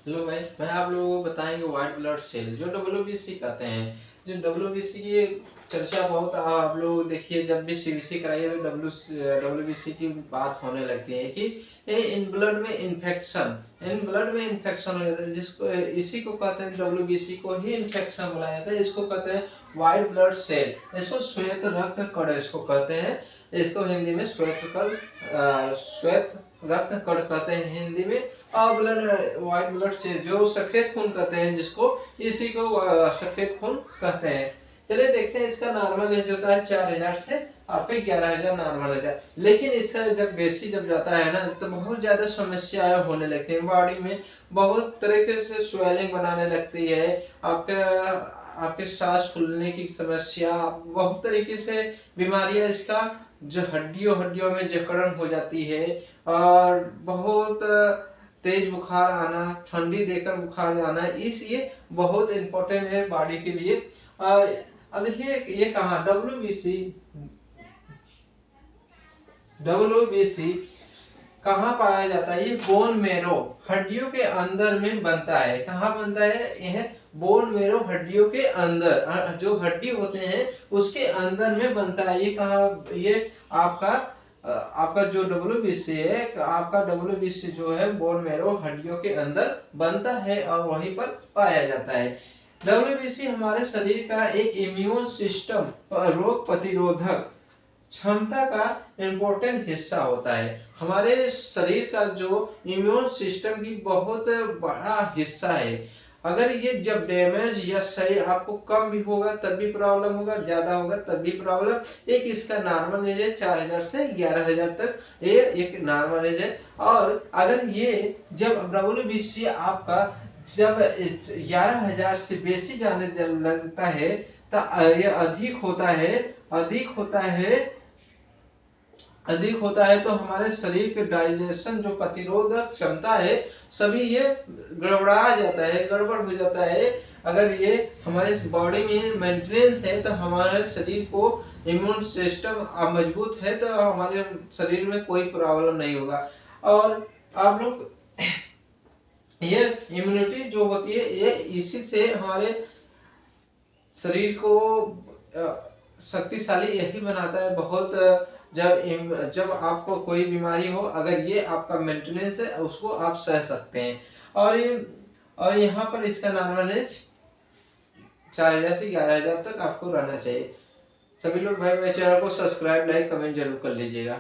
Hello भाई, मैं आप लोगों को बताएंगे व्हाइट ब्लड सेल जो डब्ल्यूबीसी कहते हैं। जो डब्ल्यूबीसी की चर्चा बहुत आप लोग देखिए, जब भी सीबीसी कराइए तो डब्ल्यूबीसी की बात होने लगती है कि इन ब्लड में इन्फेक्शन हो जाता है, जिसको इसी को कहते हैं, डब्ल्यूबीसी को ही इन्फेक्शन बुलाया जाता है। इसको कहते हैं व्हाइट ब्लड सेल, इसको श्वेत रक्त कण इसको कहते हैं। इसको हिंदी में श्वेत रक्त कण कहते हैं हिंदी में। और व्हाइट ब्लड सेल जो सफेद खून कहते हैं, जिसको इसी को सफेद खून कहते हैं। चलिए देखते हैं, इसका नॉर्मल एज होता है 4000 से आपके 11000 नॉर्मल एज है। लेकिन इसका जब बेसी जब जाता है ना, तो बहुत ज्यादा समस्याएं होने लगती हैं बॉडी में। बहुत तरीके से स्वेलिंग बनाने लगती है, आपके सांस फूलने की समस्या, बहुत तरीके से बीमारियां, इसका जो हड्डियों में जकड़न हो जाती है, और बहुत तेज बुखार आना, ठंडी देकर बुखार आना। इस ये बहुत इंपॉर्टेंट है बॉडी के लिए। अब देखिए, ये कहाँ डब्ल्यूबीसी कहाँ पाया जाता है? ये बोन मेरो, हड्डियों के अंदर में बनता है। कहाँ बनता है? यह बोन मेरो, हड्डियों के अंदर, जो हड्डी होते हैं उसके अंदर में बनता है। ये कहाँ? ये आपका जो डब्ल्यूबीसी है, आपका डब्ल्यूबीसी जो है बोन मेरो, हड्डियों के अंदर बनता है और वहीं पर पाया जाता है। डब्ल्यूबीसी हमारे शरीर का एक इम्यून सिस्टम, रोग प्रतिरोधक क्षमता का इम्पोर्टेंट हिस्सा होता है। हमारे शरीर का जो इम्यून सिस्टम की बहुत बड़ा हिस्सा है। अगर ये जब डैमेज या सही, आपको कम भी होगा तब भी प्रॉब्लम होगा, ज्यादा होगा तब भी प्रॉब्लम। एक इसका नॉर्मल एज है 4000 से 11000 तक, ये एक नॉर्मल एज है। और अगर ये जब डब्ल्यूबीसी आपका जब 11000 से बेसी जाने लगता है, तो ये अधिक होता है तो हमारे शरीर के डाइजेशन, जो प्रतिरोधक क्षमता है, सभी ये गड़बड़ा जाता है, गड़बड़ हो जाता है। अगर ये हमारे बॉडी में मेंटेनेंस है, तो हमारे शरीर को इम्यून सिस्टम मजबूत है, तो हमारे शरीर में कोई प्रॉब्लम नहीं होगा। और आप लोग, ये इम्यूनिटी जो होती है, ये इसी से हमारे शरीर को शक्तिशाली यही बनाता है। बहुत जब आपको कोई बीमारी हो, अगर ये आपका मेंटेनेंस है, उसको आप सह सकते हैं। और यहाँ पर इसका नॉर्मल एज 4000 से 11000 तक आपको रहना चाहिए। सभी लोग भाई मेरे चैनल को सब्सक्राइब, लाइक, कमेंट जरूर कर लीजिएगा।